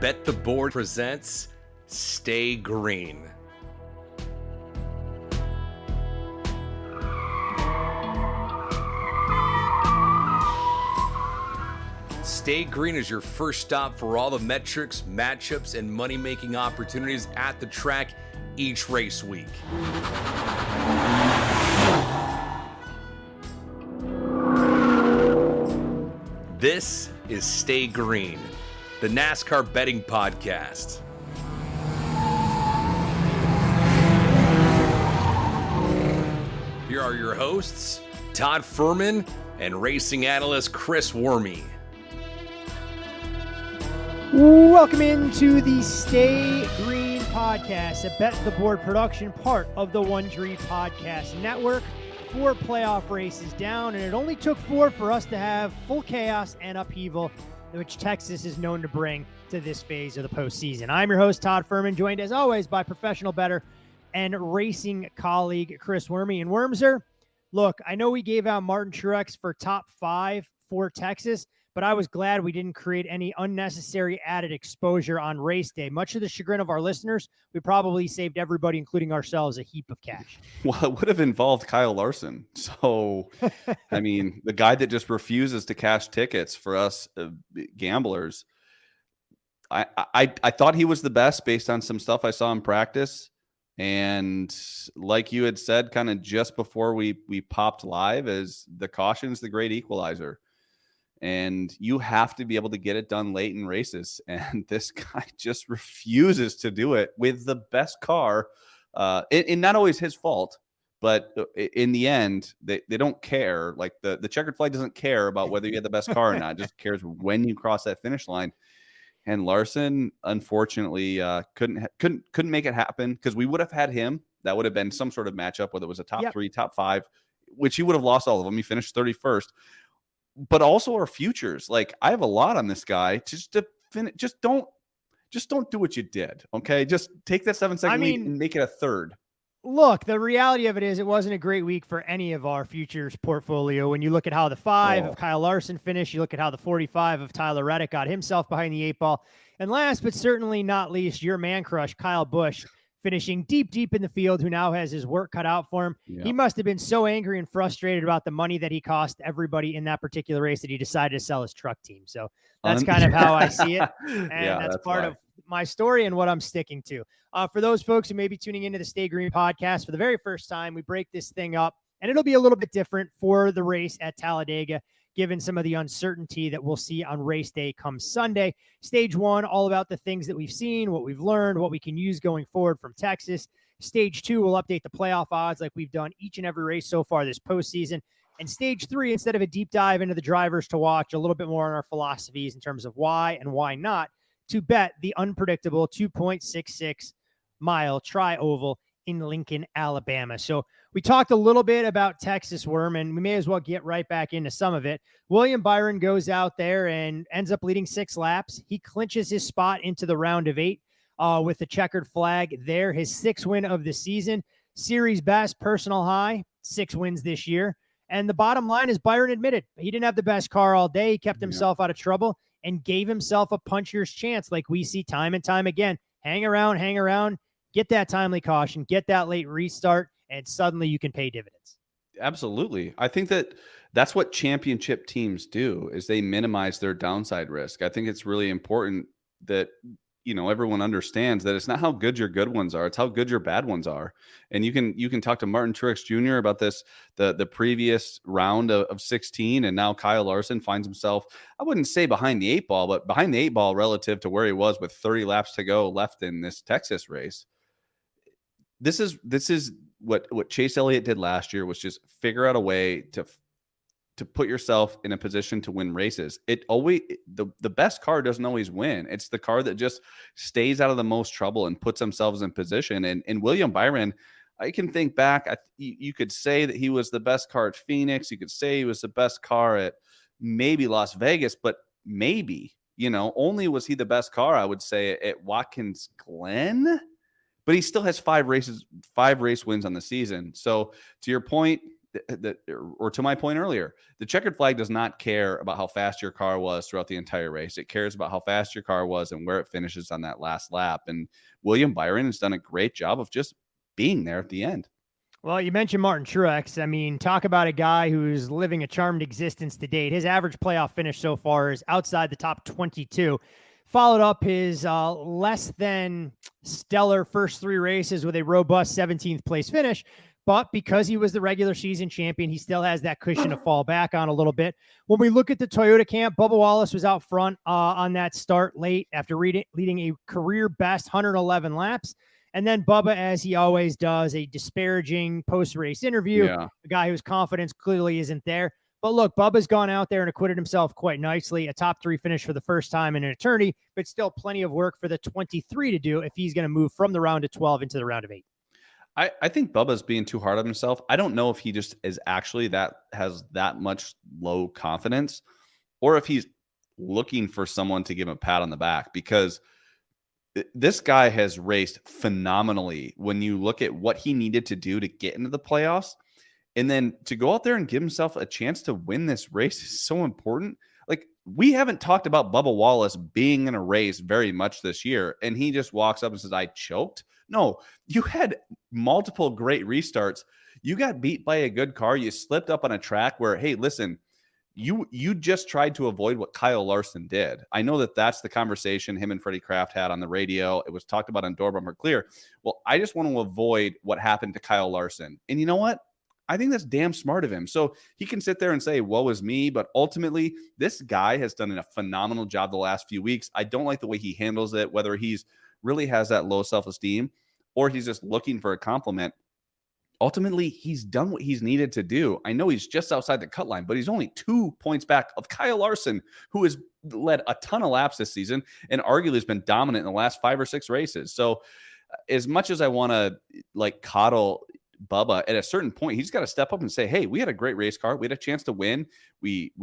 Bet the Board presents Stay Green. Stay Green is your first stop for all the metrics, matchups, and money-making opportunities at the track each race week. This is Stay Green, the NASCAR betting podcast. Here are your hosts, Todd Fuhrman and racing analyst Chris Werme. Welcome into the Stay Green podcast, a Bet the Board production, part of the One Tree Podcast Network. 4 playoff races down, and it only took 4 for us to have full chaos and upheaval, which Texas is known to bring to this phase of the postseason. I'm your host, Todd Fuhrman, joined as always by professional bettor and racing colleague Chris Werme. And Wormser, look, I know we gave out Martin Truex for top 5 for Texas, but I was glad we didn't create any unnecessary added exposure on race day. Much to the chagrin of our listeners, we probably saved everybody, including ourselves, a heap of cash. Well, it would have involved Kyle Larson. So, I mean, the guy that just refuses to cash tickets for us gamblers. I thought he was the best based on some stuff I saw in practice. And like you had said, kind of just before we popped live, is the caution's the great equalizer. And you have to be able to get it done late in races. And this guy just refuses to do it with the best car. And not always his fault, but in the end, they don't care. Like the checkered flag doesn't care about whether you had the best car or not. It just cares when you cross that finish line. And Larson, unfortunately, couldn't make it happen, because we would have had him. That would have been some sort of matchup, whether it was a top 3, top 5, which he would have lost all of them. He finished 31st. But also our futures. Like, I have a lot on this guy. Just don't do what you did. Okay, just take that 7-second lead and make it a third. Look, the reality of it is, it wasn't a great week for any of our futures portfolio. When you look at how the 5 of Kyle Larson finished, you look at how the 45 of Tyler Reddick got himself behind the 8 ball, and last but certainly not least, your man crush Kyle Busch, finishing deep in the field, who now has his work cut out for him. Yeah. He must have been so angry and frustrated about the money that he cost everybody in that particular race that he decided to sell his truck team. So that's kind of how I see it. And that's part of my story and what I'm sticking to. For those folks who may be tuning into the Stay Green podcast for the very first time, we break this thing up, and it'll be a little bit different for the race at Talladega, given some of the uncertainty that we'll see on race day come Sunday. Stage 1, all about the things that we've seen, what we've learned, what we can use going forward from Texas. Stage 2, we'll update the playoff odds like we've done each and every race so far this postseason. And Stage 3, instead of a deep dive into the drivers to watch, a little bit more on our philosophies in terms of why and why not to bet the unpredictable 2.66 mile tri-oval in Lincoln, Alabama. So we talked a little bit about Texas Worm, and we may as well get right back into some of it. William Byron goes out there and ends up leading 6 laps. He clinches his spot into the round of 8 with the checkered flag there. His 6th win of the season, series best, personal high, 6 wins this year. And the bottom line is, Byron admitted he didn't have the best car all day. He kept himself out of trouble and gave himself a puncher's chance, like we see time and time again. Hang around, get that timely caution, get that late restart, and suddenly you can pay dividends. Absolutely. I think that's what championship teams do, is they minimize their downside risk. I think it's really important that, everyone understands that it's not how good your good ones are, it's how good your bad ones are. And you can talk to Martin Truex Jr. about this, the previous round of 16, and now Kyle Larson finds himself, I wouldn't say behind the 8 ball, but behind the 8 ball relative to where he was with 30 laps to go left in this Texas race. This is what Chase Elliott did last year, was just figure out a way to put yourself in a position to win races. The best car doesn't always win. It's the car that just stays out of the most trouble and puts themselves in position. And William Byron, I can think back, you could say that he was the best car at Phoenix. You could say he was the best car at maybe Las Vegas, but maybe, only was he the best car, I would say, at Watkins Glen. But he still has 5 race wins on the season. So to your point, or to my point earlier, the checkered flag does not care about how fast your car was throughout the entire race. It cares about how fast your car was and where it finishes on that last lap. And William Byron has done a great job of just being there at the end. Well, you mentioned Martin Truex. I mean, talk about a guy who's living a charmed existence to date. His average playoff finish so far is outside the top 22. Followed up his less than stellar first 3 races with a robust 17th place finish. But because he was the regular season champion, he still has that cushion to fall back on a little bit. When we look at the Toyota camp, Bubba Wallace was out front on that start late after leading a career best 111 laps. And then Bubba, as he always does, a disparaging post-race interview, a guy whose confidence clearly isn't there. But look, Bubba's gone out there and acquitted himself quite nicely. A top 3 finish for the first time in an eternity, but still plenty of work for the 23 to do if he's going to move from the round of 12 into the round of 8. I think Bubba's being too hard on himself. I don't know if he just is actually has that much low confidence, or if he's looking for someone to give him a pat on the back, because this guy has raced phenomenally when you look at what he needed to do to get into the playoffs. And then to go out there and give himself a chance to win this race is so important. Like, we haven't talked about Bubba Wallace being in a race very much this year, and he just walks up and says, I choked. No, you had multiple great restarts. You got beat by a good car. You slipped up on a track where, hey, listen, you just tried to avoid what Kyle Larson did. I know that that's the conversation him and Freddie Kraft had on the radio. It was talked about on Door Bumper Clear. Well, I just want to avoid what happened to Kyle Larson. And you know what? I think that's damn smart of him. So he can sit there and say, woe is me. But ultimately, this guy has done a phenomenal job the last few weeks. I don't like the way he handles it, whether he's really has that low self-esteem or he's just looking for a compliment. Ultimately, he's done what he's needed to do. I know he's just outside the cut line, but he's only 2 points back of Kyle Larson, who has led a ton of laps this season and arguably has been dominant in the last 5 or 6 races. So as much as I want to coddle Bubba, at a certain point, he's got to step up and say, hey, we had a great race car. We had a chance to win. We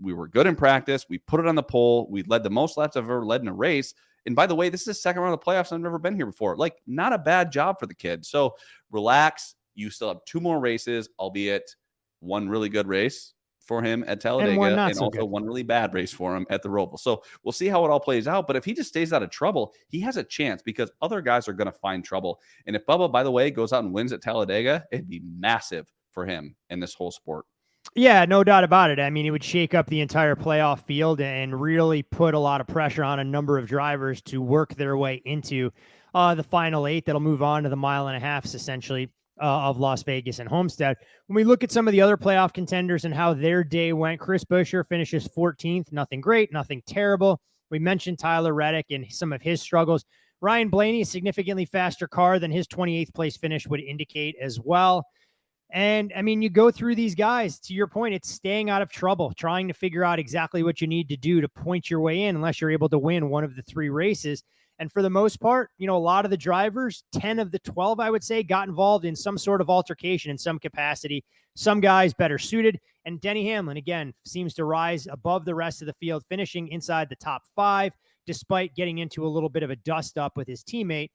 were good in practice. We put it on the pole. We led the most laps I've ever led in a race. And by the way, this is the second round of the playoffs. I've never been here before. Not a bad job for the kid. So relax. You still have 2 more races, albeit one really good race for him at Talladega and also one really bad race for him at the Roval. So we'll see how it all plays out. But if he just stays out of trouble, he has a chance because other guys are going to find trouble. And if Bubba, by the way, goes out and wins at Talladega, it'd be massive for him in this whole sport. Yeah, no doubt about it. I mean, it would shake up the entire playoff field and really put a lot of pressure on a number of drivers to work their way into the final 8 that'll move on to the 1.5 miles, essentially, of Las Vegas and Homestead. When we look at some of the other playoff contenders and how their day went, Chris Buescher finishes 14th. Nothing great, nothing terrible. We mentioned Tyler Reddick and some of his struggles. Ryan Blaney, a significantly faster car than his 28th place finish would indicate as well. And, I mean, you go through these guys, to your point, it's staying out of trouble, trying to figure out exactly what you need to do to point your way in unless you're able to win one of the 3 races. And for the most part, a lot of the drivers, 10 of the 12, I would say, got involved in some sort of altercation in some capacity. Some guys better suited. And Denny Hamlin, again, seems to rise above the rest of the field, finishing inside the top 5, despite getting into a little bit of a dust-up with his teammate,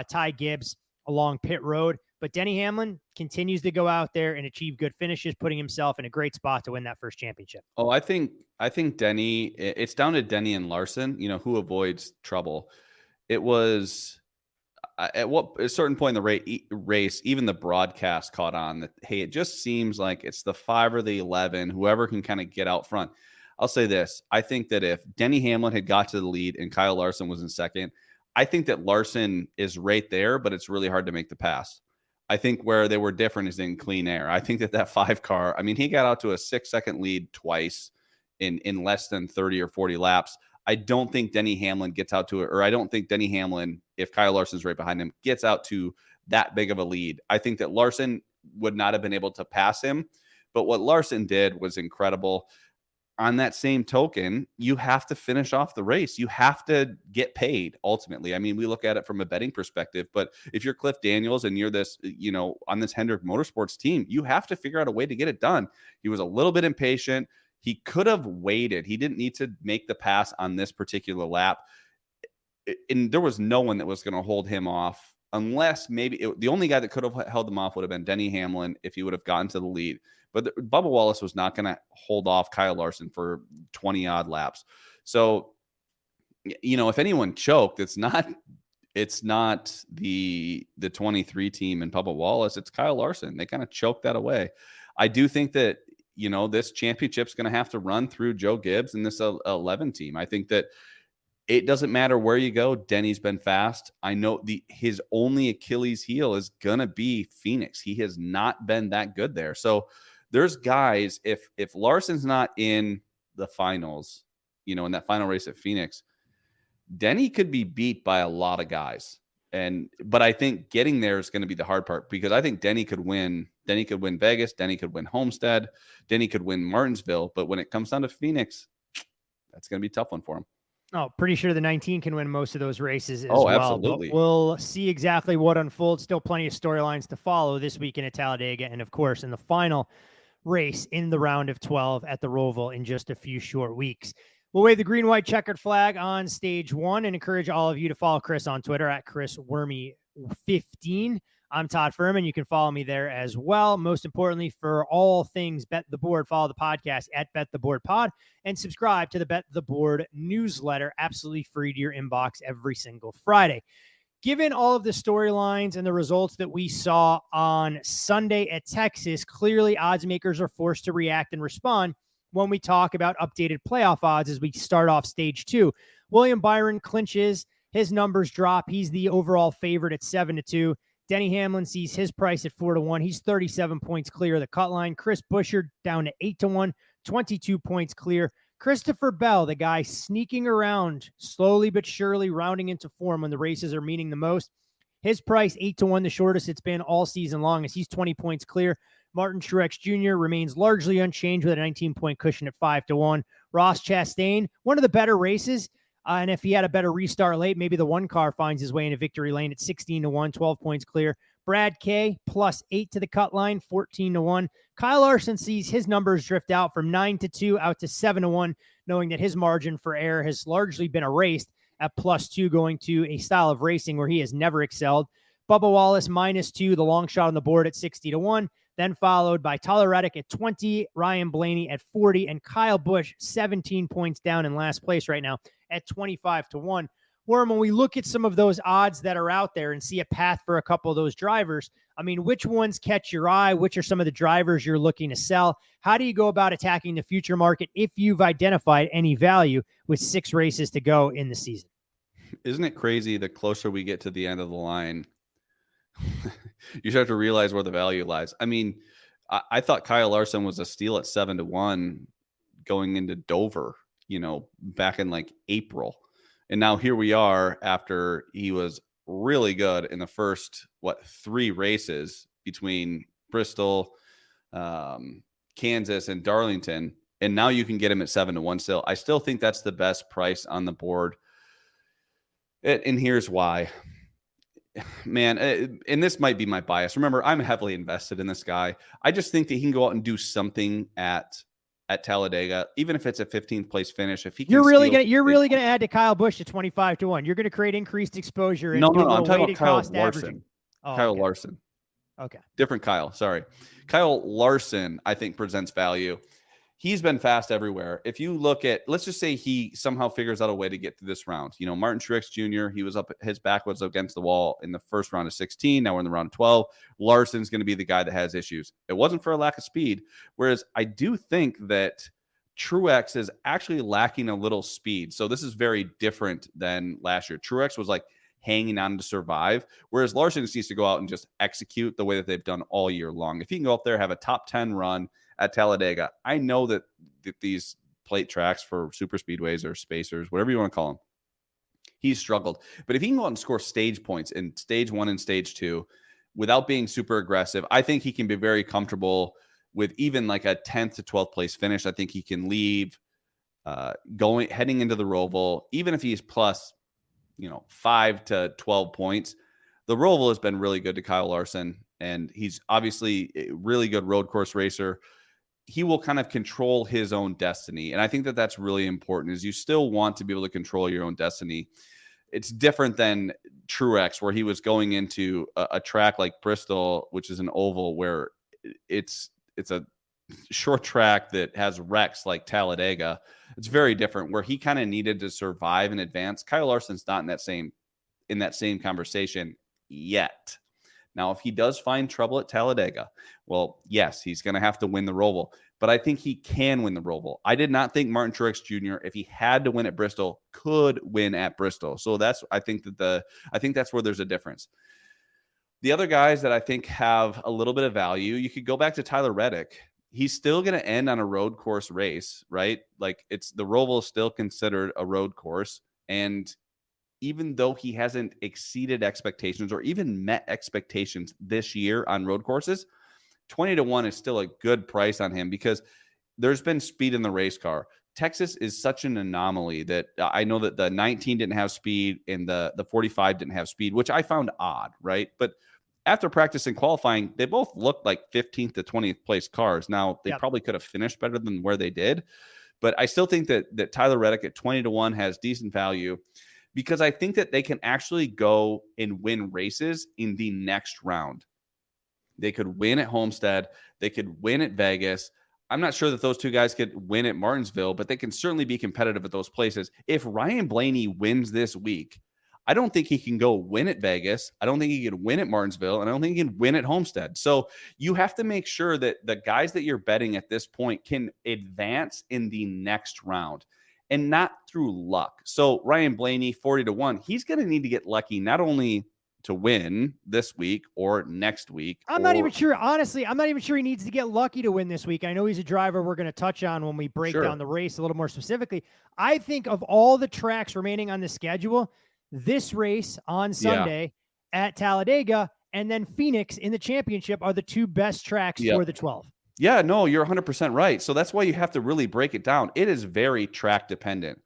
Ty Gibbs, along pit road. But Denny Hamlin continues to go out there and achieve good finishes, putting himself in a great spot to win that first championship. Oh, I think Denny, it's down to Denny and Larson, who avoids trouble. It was at a certain point in the race, even the broadcast caught on that, hey, it just seems like it's the 5 or the 11, whoever can kind of get out front. I'll say this. I think that if Denny Hamlin had got to the lead and Kyle Larson was in second, I think that Larson is right there, but it's really hard to make the pass. I think where they were different is in clean air. I think that 5 car, I mean, he got out to a 6-second lead twice in less than 30 or 40 laps. I don't think Denny Hamlin gets out to it, or I don't think Denny Hamlin, if Kyle Larson's right behind him, gets out to that big of a lead. I think that Larson would not have been able to pass him, but what Larson did was incredible. On that same token, you have to finish off the race. You have to get paid ultimately. I mean, we look at it from a betting perspective, but if you're Cliff Daniels and you're this, on this Hendrick Motorsports team, you have to figure out a way to get it done. He was a little bit impatient. He could have waited. He didn't need to make the pass on this particular lap. And there was no one that was going to hold him off unless maybe the only guy that could have held him off would have been Denny Hamlin if he would have gotten to the lead. But Bubba Wallace was not going to hold off Kyle Larson for 20 odd laps. So, if anyone choked, it's not the 23 team and Bubba Wallace. It's Kyle Larson. They kind of choked that away. I do think that, this championship's going to have to run through Joe Gibbs and this 11 team. I think that it doesn't matter where you go. Denny's been fast. I know his only Achilles heel is going to be Phoenix. He has not been that good there. So there's guys, if Larson's not in the finals, in that final race at Phoenix, Denny could be beat by a lot of guys. But I think getting there is going to be the hard part, because I think Denny could win. Denny could win Vegas. Denny could win Homestead. Denny could win Martinsville. But when it comes down to Phoenix, that's going to be a tough one for him. Oh, pretty sure the 19 can win most of those races as well. Absolutely. But we'll see exactly what unfolds. Still plenty of storylines to follow this weekend at Talladega. And, of course, in the final race in the round of 12 at the Roval in just a few short weeks. We'll wave the green-white checkered flag on stage 1 and encourage all of you to follow Chris on Twitter at ChrisWerme15. I'm Todd Fuhrman. You can follow me there as well. Most importantly, for all things Bet the Board, follow the podcast at Bet the Board Pod and subscribe to the Bet the Board newsletter, absolutely free to your inbox every single Friday. Given all of the storylines and the results that we saw on Sunday at Texas, clearly odds makers are forced to react and respond when we talk about updated playoff odds as we start off stage 2. William Byron clinches. His numbers drop. He's the overall favorite at 7-2. Denny Hamlin sees his price at 4-1. He's 37 points clear of the cut line. Chris Buescher down to 8-1, 22 points clear. Christopher Bell, the guy sneaking around, slowly but surely rounding into form when the races are meaning the most. His price 8-1, the shortest it's been all season long, as he's 20 points clear. Martin Truex Jr. remains largely unchanged with a 19-point cushion at 5-1. Ross Chastain, one of the better races. And if he had a better restart late, maybe the one car finds his way into victory lane at 16-1, 12 points clear. Brad K +8 to the cut line, 14-1. Kyle Larson sees his numbers drift out from 9-2 out to 7-1, knowing that his margin for error has largely been erased at +2, going to a style of racing where he has never excelled. Bubba Wallace -2, the long shot on the board at 60-1. Then followed by Tyler Reddick at 20, Ryan Blaney at 40, and Kyle Busch 17 points down in last place right now at 25-1. Worm, when we look at some of those odds that are out there and see a path for a couple of those drivers, I mean, which ones catch your eye? Which are some of the drivers you're looking to sell? How do you go about attacking the future market if you've identified any value with 6 races to go in the season? Isn't it crazy the closer we get to the end of the line, you start to realize where the value lies? I mean, I thought Kyle Larson was a steal at 7-1 going into Dover, back in like April. And now here we are after he was really good in the first, 3 races between Bristol, Kansas, and Darlington. And now you can get him at 7-1 still. I still think that's the best price on the board. And here's why. Man, and this might be my bias. Remember, I'm heavily invested in this guy. I just think that he can go out and do something at Talladega, even if it's a 15th place finish. If he can, you're really gonna add to Kyle Busch to 25-1. You're gonna create increased exposure. No, I'm talking about Kyle Larson. Kyle Larson. Okay, different Kyle. Sorry, Kyle Larson. I think presents value. He's been fast everywhere. If you look at, let's just say he somehow figures out a way to get to this round. Martin Truex Jr., he was up, his back was against the wall in the first round of 16. Now we're in the round of 12. Larson's going to be the guy that has issues. It wasn't for a lack of speed. Whereas I do think that Truex is actually lacking a little speed. So this is very different than last year. Truex was like hanging on to survive, whereas Larson just needs to go out and just execute the way that they've done all year long. If he can go up there, have a top 10 run at Talladega, I know that these plate tracks for super speedways or spacers, whatever you want to call them, he's struggled. But if he can go out and score stage points in stage 1 and stage 2 without being super aggressive, I think he can be very comfortable with even like a 10th to 12th place finish. I think he can leave heading into the Roval, even if he's plus 5 to 12 points. The Roval has been really good to Kyle Larson, and he's obviously a really good road course racer. He will kind of control his own destiny. And I think that that's really important, is you still want to be able to control your own destiny. It's different than Truex, where he was going into a track like Bristol, which is an oval, where it's a short track that has wrecks like Talladega, it's very different, where he kind of needed to survive in advance. Kyle Larson's not in that same conversation yet. Now, if he does find trouble at Talladega, well, yes, he's going to have to win the Roval, but I think he can win the Roval. I did not think Martin Truex Jr., if he had to win at Bristol, could win at Bristol. So I think that's where there's a difference. The other guys that I think have a little bit of value, you could go back to Tyler Reddick. He's still going to end on a road course race, right? Like, the Roval is still considered a road course. And even though he hasn't exceeded expectations or even met expectations this year on road courses, 20-1 is still a good price on him because there's been speed in the race car. Texas is such an anomaly that I know that the 19 didn't have speed and the 45 didn't have speed, which I found odd, right? But after practice and qualifying, they both looked like 15th to 20th place cars. Now, they probably could have finished better than where they did, but I still think that Tyler Reddick at 20-1 has decent value, because I think that they can actually go and win races in the next round. They could win at Homestead. They could win at Vegas. I'm not sure that those two guys could win at Martinsville, but they can certainly be competitive at those places. If Ryan Blaney wins this week, I don't think he can go win at Vegas. I don't think he can win at Martinsville, and I don't think he can win at Homestead. So you have to make sure that the guys that you're betting at this point can advance in the next round, and not through luck. So Ryan Blaney, 40-1, he's going to need to get lucky, not only to win this week or next week. I'm not even sure. Honestly, I'm not even sure he needs to get lucky to win this week. I know he's a driver we're going to touch on when we break down the race a little more specifically. I think of all the tracks remaining on the schedule, this race on Sunday at Talladega and then Phoenix in the championship are the two best tracks for the 12. Yeah, no, you're 100% right. So that's why you have to really break it down. It is very track dependent.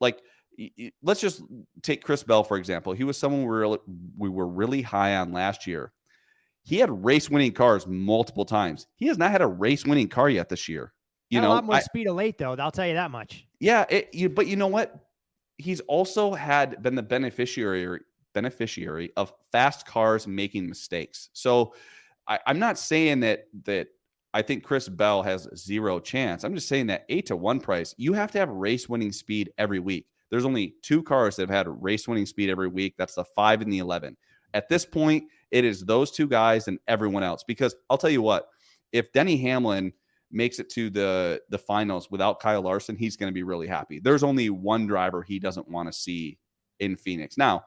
Like, let's just take Chris Bell, for example. He was someone we were really high on last year. He had race-winning cars multiple times. He has not had a race-winning car yet this year. A lot more speed of late, though. I'll tell you that much. Yeah, but you know what? He's also been the beneficiary of fast cars making mistakes. So I'm not saying that I think Chris Bell has zero chance. I'm just saying that 8-1 price, you have to have race-winning speed every week. There's only two cars that have had race-winning speed every week. That's the 5 and the 11. At this point, it is those two guys and everyone else. Because I'll tell you what, if Denny Hamlin makes it to the finals without Kyle Larson, he's going to be really happy. There's only one driver he doesn't want to see in Phoenix. Now,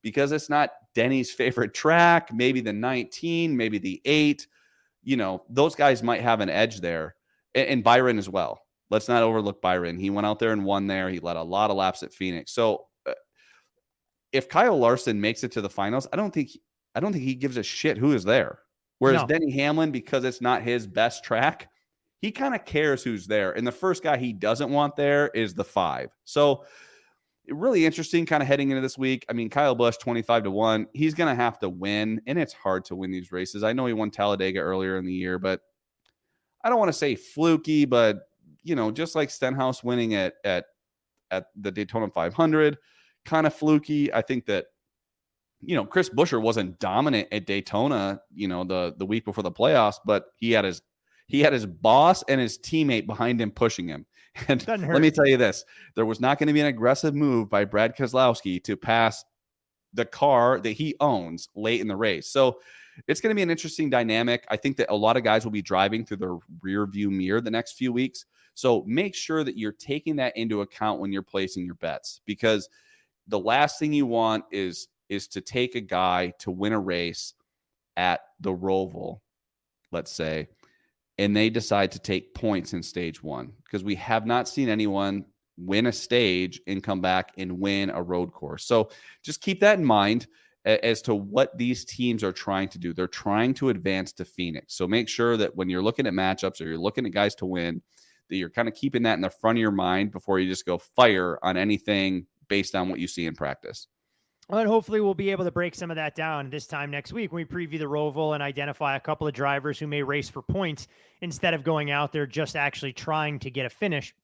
because it's not Denny's favorite track, maybe the 19, maybe the 8, those guys might have an edge there. And Byron as well. Let's not overlook Byron. He went out there and won there. He led a lot of laps at Phoenix. So if Kyle Larson makes it to the finals, I don't think he gives a shit who is there. Whereas Denny Hamlin, because it's not his best track, he kind of cares who's there. And the first guy he doesn't want there is the 5. So really interesting kind of heading into this week. I mean, Kyle Busch, 25-1, he's going to have to win, and it's hard to win these races. I know he won Talladega earlier in the year, but I don't want to say fluky, but just like Stenhouse winning at the Daytona 500, kind of fluky. I think that, Chris Buescher wasn't dominant at Daytona, the week before the playoffs, but he had his boss and his teammate behind him pushing him. And let me tell you this, there was not going to be an aggressive move by Brad Keselowski to pass the car that he owns late in the race. So it's going to be an interesting dynamic. I think that a lot of guys will be driving through the rear view mirror the next few weeks. So make sure that you're taking that into account when you're placing your bets, because the last thing you want is to take a guy to win a race at the Roval, let's say, and they decide to take points in stage 1, because we have not seen anyone win a stage and come back and win a road course. So just keep that in mind as to what these teams are trying to do. They're trying to advance to Phoenix. So make sure that when you're looking at matchups or you're looking at guys to win, that you're kind of keeping that in the front of your mind before you just go fire on anything based on what you see in practice. Well, and hopefully we'll be able to break some of that down this time next week when we preview the Roval and identify a couple of drivers who may race for points instead of going out there just actually trying to get a finish.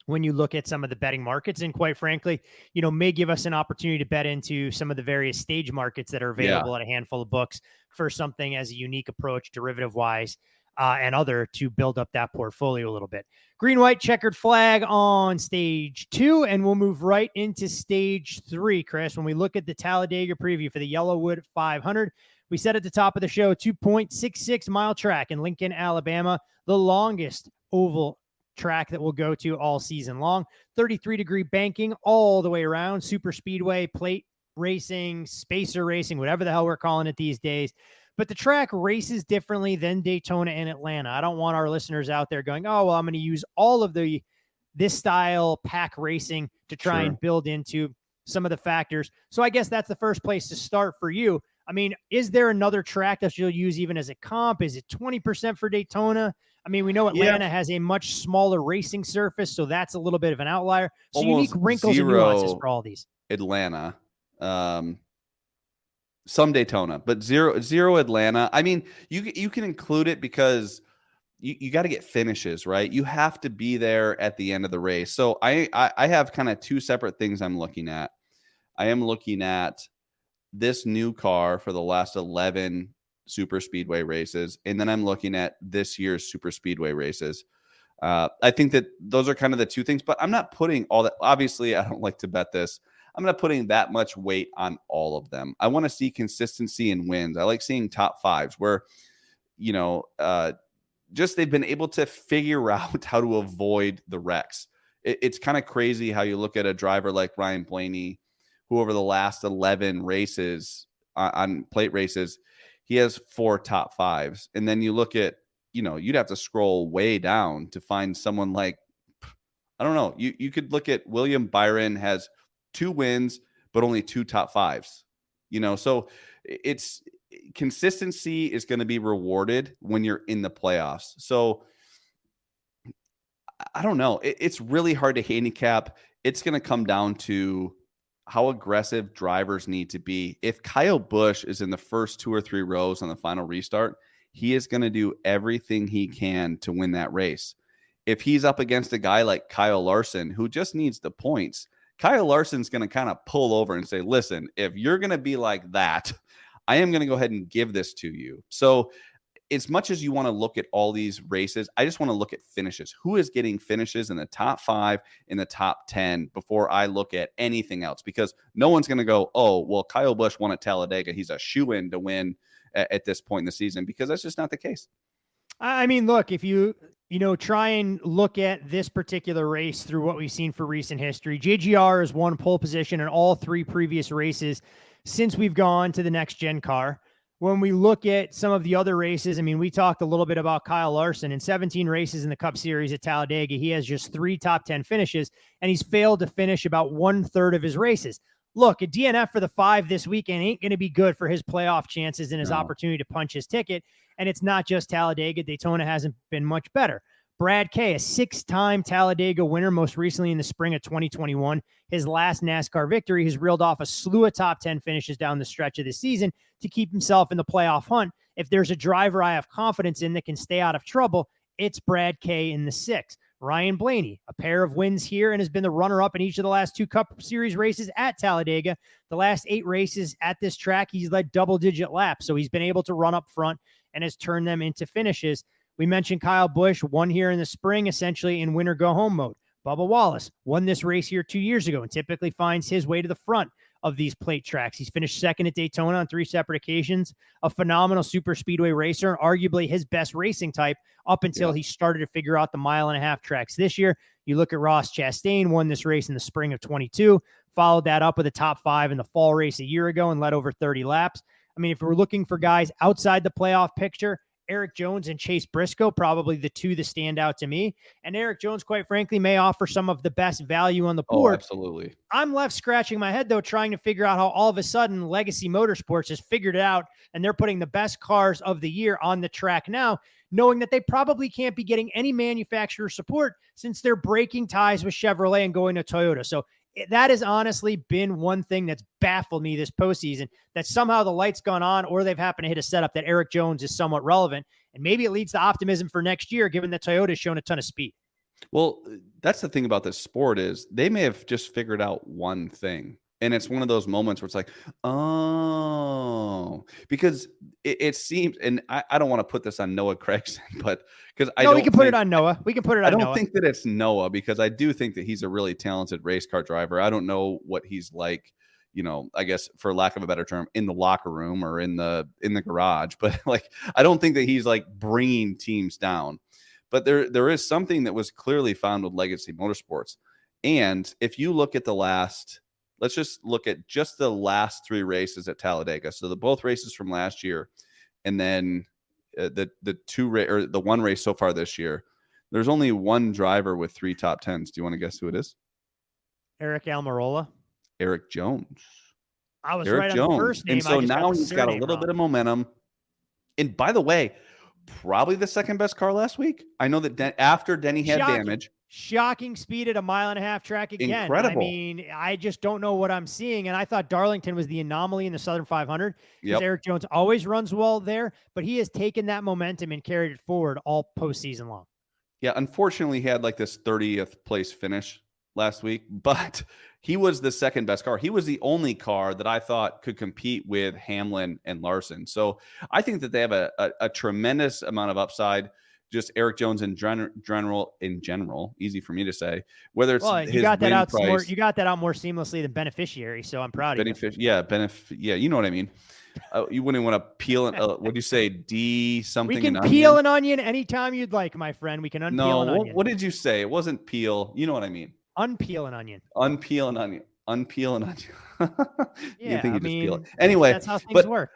When you look at some of the betting markets, and quite frankly, may give us an opportunity to bet into some of the various stage markets that are available at a handful of books for something as a unique approach, derivative wise. and other to build up that portfolio a little bit. Green, white, checkered flag on stage 2, and we'll move right into stage 3, Chris. When we look at the Talladega preview for the YellaWood 500, we said at the top of the show, 2.66 mile track in Lincoln, Alabama, the longest oval track that we'll go to all season long. 33-degree banking all the way around, super speedway, plate racing, spacer racing, whatever the hell we're calling it these days. But the track races differently than Daytona and Atlanta. I don't want our listeners out there going, oh, well, I'm going to use all of this style pack racing to try and build into some of the factors. So I guess that's the first place to start for you. I mean, is there another track that you'll use even as a comp? Is it 20% for Daytona? I mean, we know Atlanta has a much smaller racing surface, so that's a little bit of an outlier. So Almost unique wrinkles and nuances for all these. Atlanta, some Daytona, but zero Atlanta. I mean, you can include it because you got to get finishes, right? You have to be there at the end of the race. So I have kind of two separate things I'm looking at. I am looking at this new car for the last 11 super speedway races, and then I'm looking at this year's super speedway races. I think that those are kind of the two things, but I'm not putting all that. Obviously, I don't like to bet this. I'm not putting that much weight on all of them. I want to see consistency in wins. I like seeing top fives where, just they've been able to figure out how to avoid the wrecks. It's kind of crazy how you look at a driver like Ryan Blaney, who over the last 11 races on plate races, he has 4 top fives. And then you look at, you'd have to scroll way down to find someone like, I don't know. You could look at William Byron has 2 wins, but only 2 top fives, so it's consistency is going to be rewarded when you're in the playoffs. So I don't know. It's really hard to handicap. It's going to come down to how aggressive drivers need to be. If Kyle Busch is in the first 2 or 3 rows on the final restart, he is going to do everything he can to win that race. If he's up against a guy like Kyle Larson, who just needs the points, Kyle Larson's going to kind of pull over and say, listen, if you're going to be like that, I am going to go ahead and give this to you. So as much as you want to look at all these races, I just want to look at finishes. Who is getting finishes in the top 5, in the top 10 before I look at anything else? Because no one's going to go, oh, well, Kyle Busch won at Talladega. He's a shoo-in to win at this point in the season, because that's just not the case. I mean, look, if you try and look at this particular race through what we've seen for recent history, JGR has won pole position in all 3 previous races since we've gone to the next gen car. When we look at some of the other races, I mean, we talked a little bit about Kyle Larson. In 17 races in the Cup Series at Talladega, he has just 3 top 10 finishes, and he's failed to finish about 1/3 of his races. Look, a DNF for the 5 this weekend ain't going to be good for his playoff chances and his opportunity to punch his ticket. And it's not just Talladega. Daytona hasn't been much better. Brad Kay, a 6-time Talladega winner, most recently in the spring of 2021. His last NASCAR victory, he's reeled off a slew of top 10 finishes down the stretch of the season to keep himself in the playoff hunt. If there's a driver I have confidence in that can stay out of trouble, it's Brad Kay in the 6. Ryan Blaney, a pair of wins here, and has been the runner-up in each of the last 2 Cup Series races at Talladega. The last 8 races at this track, he's led double-digit laps, so he's been able to run up front and has turned them into finishes. We mentioned Kyle Busch, won here in the spring, essentially in winner go-home mode. Bubba Wallace won this race here 2 years ago and typically finds his way to the front of these plate tracks. He's finished second at Daytona on 3 separate occasions, a phenomenal super speedway racer, and arguably his best racing type up until he started to figure out the 1.5-mile tracks this year. You look at Ross Chastain, won this race in the spring of 22, followed that up with a top 5 in the fall race a year ago and led over 30 laps. I mean, if we're looking for guys outside the playoff picture, Eric Jones and Chase Briscoe, probably the 2 that stand out to me. And Eric Jones, quite frankly, may offer some of the best value on the board. Oh, absolutely. I'm left scratching my head, though, trying to figure out how all of a sudden Legacy Motorsports has figured it out, and they're putting the best cars of the year on the track now, knowing that they probably can't be getting any manufacturer support since they're breaking ties with Chevrolet and going to Toyota. So that has honestly been one thing that's baffled me this postseason, that somehow the light's gone on or they've happened to hit a setup that Eric Jones is somewhat relevant. And maybe it leads to optimism for next year, given that Toyota's shown a ton of speed. Well, that's the thing about this sport is they may have just figured out one thing. And it's one of those moments where it's like, oh, because it seems, and I don't want to put this on Noah Craigson, but because we can put it on Noah. We can put it on Noah. I don't think that it's Noah, because I do think that he's a really talented race car driver. I don't know what he's like, I guess for lack of a better term, in the locker room or in the garage, but like, I don't think that he's like bringing teams down. But there is something that was clearly found with Legacy Motorsports. And if you look at let's just look at just the last 3 races at Talladega. So both races from last year, and then the one race so far this year. There's only one driver with 3 top 10s. Do you want to guess who it is? Eric Almirola. Eric Jones. I was right on the first name. And so now he's got a little bit of momentum. And by the way, probably the second best car last week. I know that after Denny had damage. Shocking speed at a 1.5 mile track again. Incredible. I mean, I just don't know what I'm seeing. And I thought Darlington was the anomaly in the Southern 500 because Eric Jones always runs well there, but he has taken that momentum and carried it forward all postseason long. Yeah, unfortunately, he had like this 30th place finish last week, but he was the second best car. He was the only car that I thought could compete with Hamlin and Larson. So I think that they have a tremendous amount of upside. Just Eric Jones in general, easy for me to say. Whether it's you got that out more, you got that out more seamlessly than beneficiary. So I'm proud of you. Yeah, yeah, you know what I mean. You wouldn't want to peel it. What do you say? D something. We can peel an onion anytime you'd like, my friend. We can unpeel an onion. What did you say? It wasn't peel. You know what I mean. Unpeel an onion. Unpeel an onion. Unpeel an onion. Yeah, you think you just peel it. Anyway, that's how things work.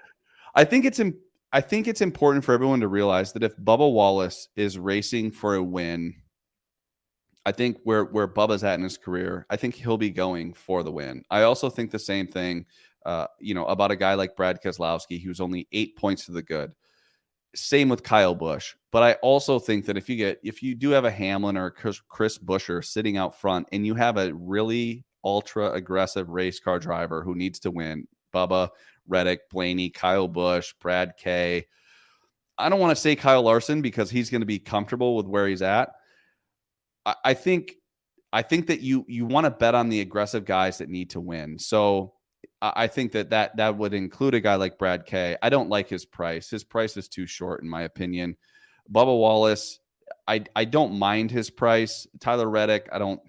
I think it's important for everyone to realize that if Bubba Wallace is racing for a win, I think where Bubba's at in his career, I think he'll be going for the win. I also think the same thing, about a guy like Brad Keselowski, who's only 8 points to the good. Same with Kyle Busch. But I also think that if you do have a Hamlin or Chris Buescher sitting out front, and you have a really ultra aggressive race car driver who needs to win, Bubba, Reddick, Blaney, Kyle Busch, Brad K. I don't want to say Kyle Larson because he's going to be comfortable with where he's at. I think that you want to bet on the aggressive guys that need to win. So I think that would include a guy like Brad K. I don't like his price. His price is too short, in my opinion. Bubba Wallace, I don't mind his price. Tyler Reddick, I don't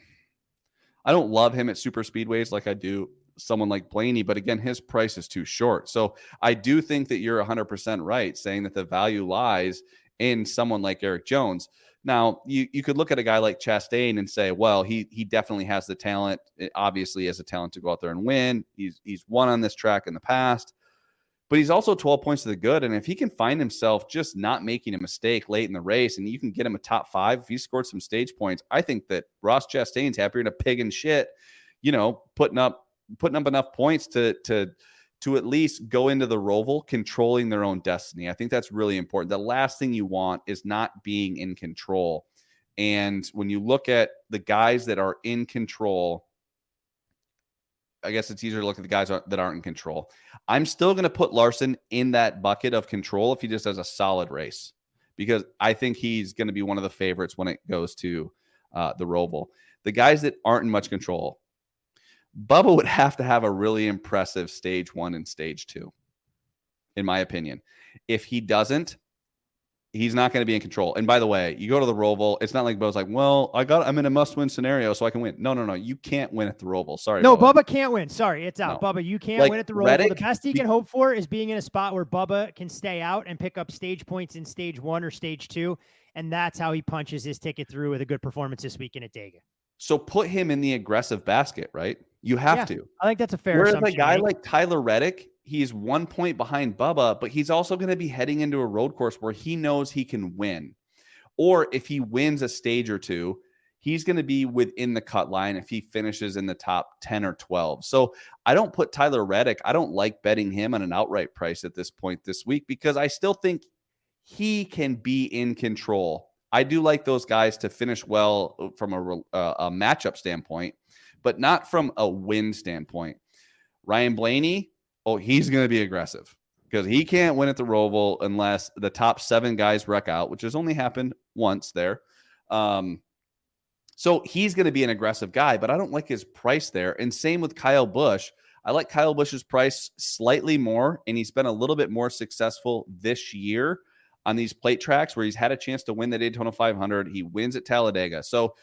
love him at super speedways like I do someone like Blaney, but again, his price is too short. So I do think that you're 100% right saying that the value lies in someone like Eric Jones. Now, you could look at a guy like Chastain and say, well, he definitely has the talent. Obviously, has the talent to go out there and win. He's won on this track in the past, but he's also 12 points to the good. And if he can find himself just not making a mistake late in the race, and you can get him a top 5, if he scored some stage points, I think that Ross Chastain's happier than a pig in shit, putting up enough points to at least go into the Roval controlling their own destiny. I think that's really important. The last thing you want is not being in control. And when you look at the guys that are in control, I guess it's easier to look at the guys that aren't in control. I'm still going to put Larson in that bucket of control if he just has a solid race, because I think he's going to be one of the favorites when it goes to the Roval. The guys that aren't in much control, Bubba would have to have a really impressive stage 1 and stage 2, in my opinion. If he doesn't, he's not going to be in control. And by the way, you go to the Roval, it's not like Bubba's like, well, I'm in a must-win scenario, so I can win. No. You can't win at the Roval. Sorry. No, Bubba can't win. Sorry, it's out. No. Bubba, you can't win at the Roval. Reddick, the best he can hope for is being in a spot where Bubba can stay out and pick up stage points in stage 1 or stage 2. And that's how he punches his ticket through with a good performance this weekend at Dega. So put him in the aggressive basket, right? You have to. I think that's a fair assumption. Whereas a guy like Tyler Reddick, he's 1 point behind Bubba, but he's also going to be heading into a road course where he knows he can win. Or if he wins a stage or two, he's going to be within the cut line if he finishes in the top 10 or 12. So I don't put Tyler Reddick. I don't like betting him on an outright price at this point this week because I still think he can be in control. I do like those guys to finish well from a matchup standpoint, but not from a win standpoint. Ryan Blaney, he's going to be aggressive because he can't win at the Roval unless the top 7 guys wreck out, which has only happened once there. So he's going to be an aggressive guy, but I don't like his price there. And same with Kyle Busch. I like Kyle Busch's price slightly more, and he's been a little bit more successful this year on these plate tracks where he's had a chance to win the Daytona 500. He wins at Talladega. So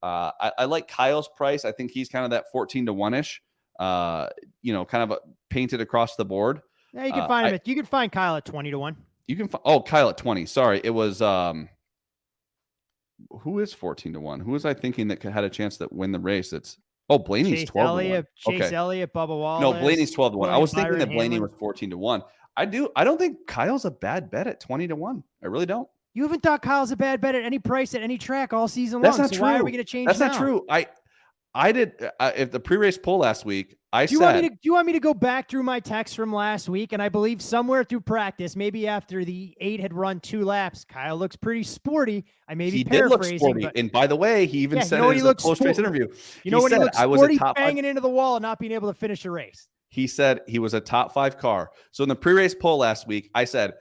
I like Kyle's price. I think he's kind of that 14 to 1-ish, kind of painted across the board. Yeah, you can find him. You can find Kyle at 20 to 1. You can Kyle at 20. Sorry. It was who is 14 to 1? Who was I thinking that had a chance to win the race? It's Blaney's 12 to 1. Chase Elliott, Bubba Wallace. No, Blaney's 12 to 1. I was thinking Byron that Blaney Hamlin. was 14 to 1. I don't think Kyle's a bad bet at 20 to 1. I really don't. You haven't thought Kyle's a bad bet at any price at any track all season long. That's not true. Why are we going to change That's now? not true. I did if the pre-race poll last week, do you want me to go back through my text from last week? And I believe somewhere through practice, maybe after the 8 had run 2 laps, Kyle looks pretty sporty. I may be paraphrasing. Did look sporty. And by the way, he even said in his post-race interview. He looks sporty, banging into the wall and not being able to finish a race. He said he was a top 5 car. So in the pre-race poll last week, I said,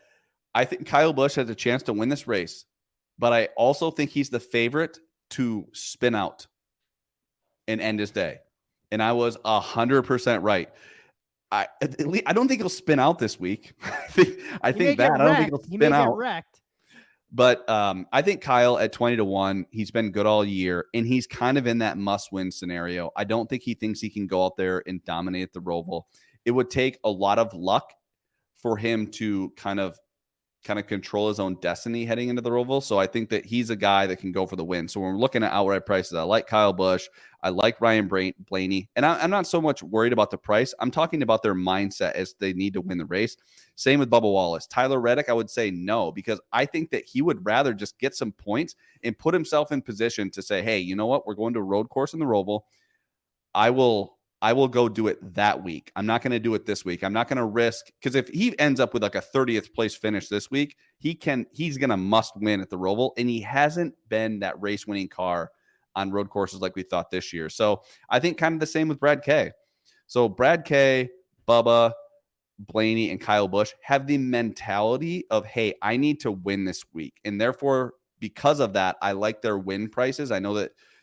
I think Kyle Busch has a chance to win this race, but I also think he's the favorite to spin out and end his day. And I was 100% right. I don't think he'll spin out this week. I think that. I don't think he'll spin out. But I think Kyle at 20 to 1, he's been good all year, and he's kind of in that must-win scenario. I don't think he thinks he can go out there and dominate the Roval. It would take a lot of luck for him to kind of control his own destiny heading into the Roval. So I think that he's a guy that can go for the win. So when we're looking at outright prices, I like Kyle Busch. I like Ryan Blaney. And I'm not so much worried about the price. I'm talking about their mindset as they need to win the race. Same with Bubba Wallace. Tyler Reddick, I would say no, because I think that he would rather just get some points and put himself in position to say, hey, you know what? We're going to a road course in the Roval. I will go do it that week. I'm not going to do it this week. I'm not going to risk, because if he ends up with like a 30th place finish this week, he's going to must win at the Roval, and he hasn't been that race winning car on road courses like we thought this year. So I think kind of the same with Brad K. So Brad K, Bubba, Blaney, and Kyle Busch have the mentality of, hey, I need to win this week. And therefore, because of that, I like their win prices. I know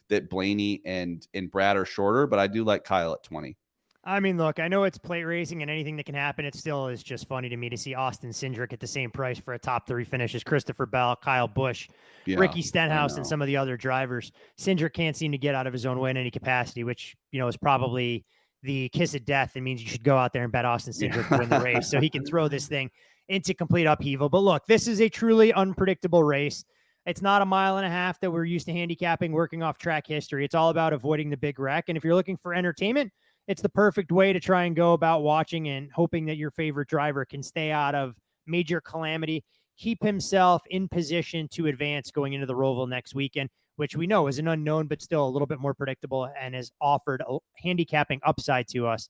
that Blaney and Brad are shorter, but I do like Kyle at 20. I mean, look, I know it's plate racing and anything that can happen. It still is just funny to me to see Austin Cindric at the same price for a top 3 finish as Christopher Bell, Kyle Busch, Ricky Stenhouse, and some of the other drivers. Cindric can't seem to get out of his own way in any capacity, which, is probably the kiss of death. It means you should go out there and bet Austin Cindric to win the race so he can throw this thing into complete upheaval. But look, this is a truly unpredictable race. It's not a mile and a half that we're used to handicapping, working off track history. It's all about avoiding the big wreck. And if you're looking for entertainment, it's the perfect way to try and go about watching and hoping that your favorite driver can stay out of major calamity, keep himself in position to advance going into the Roval next weekend, which we know is an unknown, but still a little bit more predictable and has offered a handicapping upside to us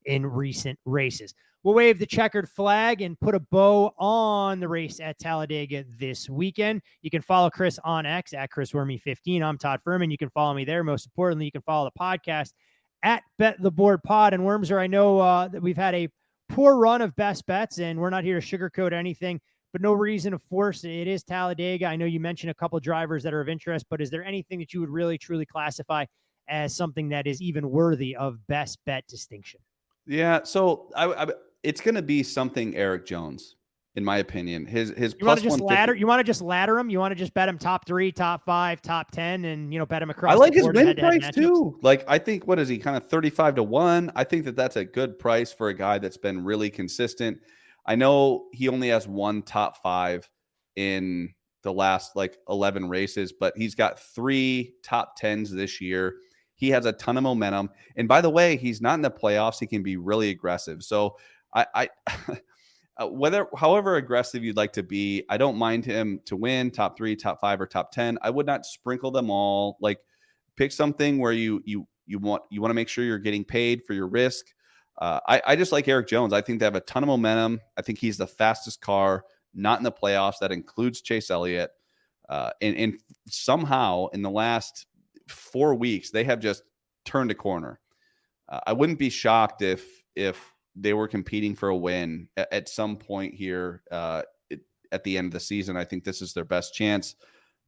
in recent races. We'll wave the checkered flag and put a bow on the race at Talladega this weekend. You can follow Chris on X at Chris Werme 15. I'm Todd Fuhrman. You can follow me there. Most importantly, you can follow the podcast at Bet the Board Pod. And Wormser, I know that we've had a poor run of best bets, and we're not here to sugarcoat anything, but no reason to force it. It is Talladega. I know you mentioned a couple drivers that are of interest, but is there anything that you would really, truly classify as something that is even worthy of best bet distinction? Yeah, so it's going to be something Eric Jones, in my opinion. His you want to just ladder. You want to just ladder him. You want to just bet him top 3, top 5, top 10, and bet him across. I like the his board win price too. Like, I think, what is he, kind of 35 to 1? I think that's a good price for a guy that's been really consistent. I know he only has one top 5 in the last 11 races, but he's got 3 top 10s this year. He has a ton of momentum. And by the way, he's not in the playoffs. He can be really aggressive. So I however aggressive you'd like to be, I don't mind him to win top 3, top 5, or top 10. I would not sprinkle them all. Pick something where you want to make sure you're getting paid for your risk. I just like Eric Jones. I think they have a ton of momentum. I think he's the fastest car, not in the playoffs. That includes Chase Elliott. And somehow in the last 4 weeks, they have just turned a corner. I wouldn't be shocked if they were competing for a win at some point here at the end of the season. I think this is their best chance.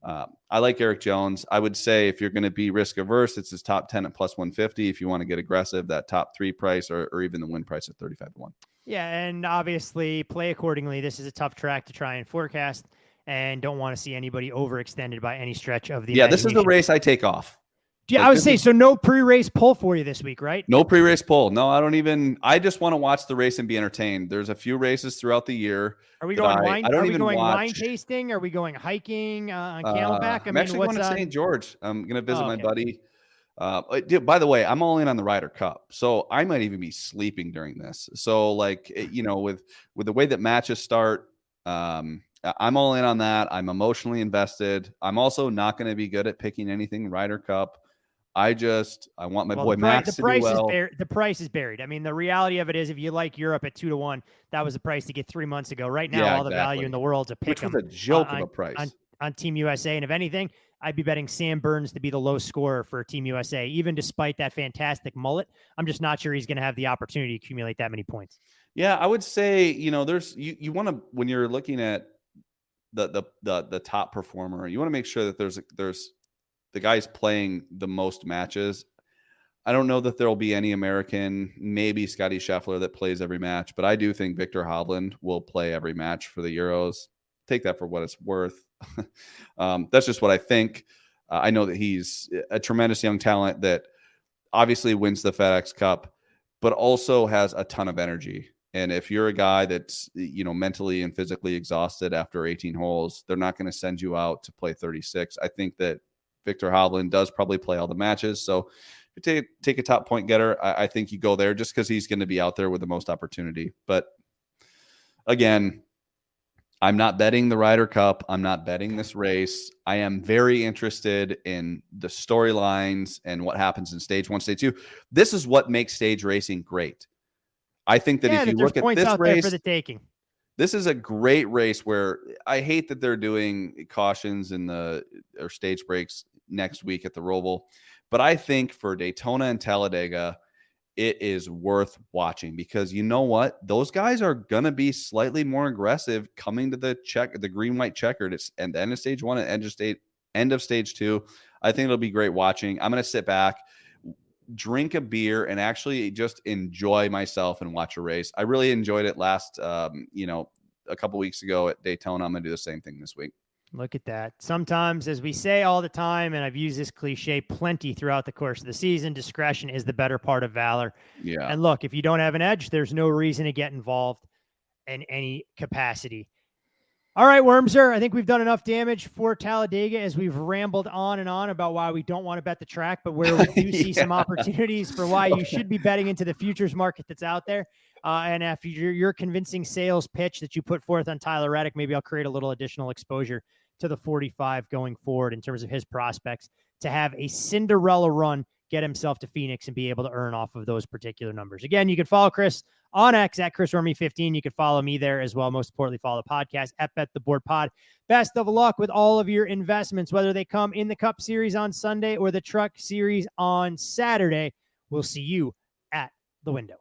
I like Eric Jones. I would say if you're going to be risk averse, it's his top 10 at plus 150. If you want to get aggressive, that top 3 price or even the win price at 35-1. Yeah, and obviously play accordingly. This is a tough track to try and forecast, and don't want to see anybody overextended by any stretch of the Yeah, this is the race I take off. Yeah, like, I would say, so no pre-race pull for you this week, right? No pre-race pull. No, I just want to watch the race and be entertained. There's a few races throughout the year. Are we going wine? Are we going wine tasting? Are we going hiking on Camelback? I'm actually going to St. George. I'm going to visit my buddy. By the way, I'm all in on the Ryder Cup, so I might even be sleeping during this. So, like, with the way that matches start, I'm all in on that. I'm emotionally invested. I'm also not going to be good at picking anything Ryder Cup. I want my boy Max to do well. The price is buried. I mean, the reality of it is, if you like Europe at 2-1, that was the price to get 3 months ago. Right now, all the value in the world to pick them. Which was a joke of a price on Team USA. And if anything, I'd be betting Sam Burns to be the low scorer for Team USA, even despite that fantastic mullet. I'm just not sure he's going to have the opportunity to accumulate that many points. Yeah, I would say, there's you want to, when you're looking at the top performer, you want to make sure that there's the guys playing the most matches. I don't know that there'll be any American, maybe Scotty Scheffler, that plays every match, but I do think Victor Hovland will play every match for the Euros. Take that for what it's worth. That's just what I think. I know that he's a tremendous young talent that obviously wins the FedEx Cup, but also has a ton of energy. And if you're a guy that's, mentally and physically exhausted after 18 holes, they're not going to send you out to play 36. I think that Victor Hovland does probably play all the matches. So if you take a top point getter, I think you go there just because he's going to be out there with the most opportunity. But again, I'm not betting the Ryder Cup. I'm not betting this race. I am very interested in the storylines and what happens in stage 1, stage 2. This is what makes stage racing great. I think that if you look at this race, for the taking. This is a great race where I hate that they're doing cautions or stage breaks next week at the Roval. But I think for Daytona and Talladega, it is worth watching because you know what? Those guys are going to be slightly more aggressive coming to the green-white checkered. It's at the end of stage 1 and end of stage 2. I think it'll be great watching. I'm going to sit back, drink a beer, and actually just enjoy myself and watch a race. I really enjoyed it last, a couple weeks ago at Daytona. I'm going to do the same thing this week. Look at that. Sometimes, as we say all the time, and I've used this cliche plenty throughout the course of the season, discretion is the better part of valor. Yeah. And look, if you don't have an edge, there's no reason to get involved in any capacity. All right, Wormser, I think we've done enough damage for Talladega as we've rambled on and on about why we don't want to bet the track, but where we do see some opportunities for why you should be betting into the futures market that's out there. And after your convincing sales pitch that you put forth on Tyler Reddick, maybe I'll create a little additional exposure to the 45 going forward in terms of his prospects to have a Cinderella run, get himself to Phoenix and be able to earn off of those particular numbers. Again, you can follow Chris on X at ChrisWormy15. You can follow me there as well. Most importantly, follow the podcast at Bet the Board Pod. Best of luck with all of your investments, whether they come in the Cup Series on Sunday or the Truck Series on Saturday. We'll see you at the window.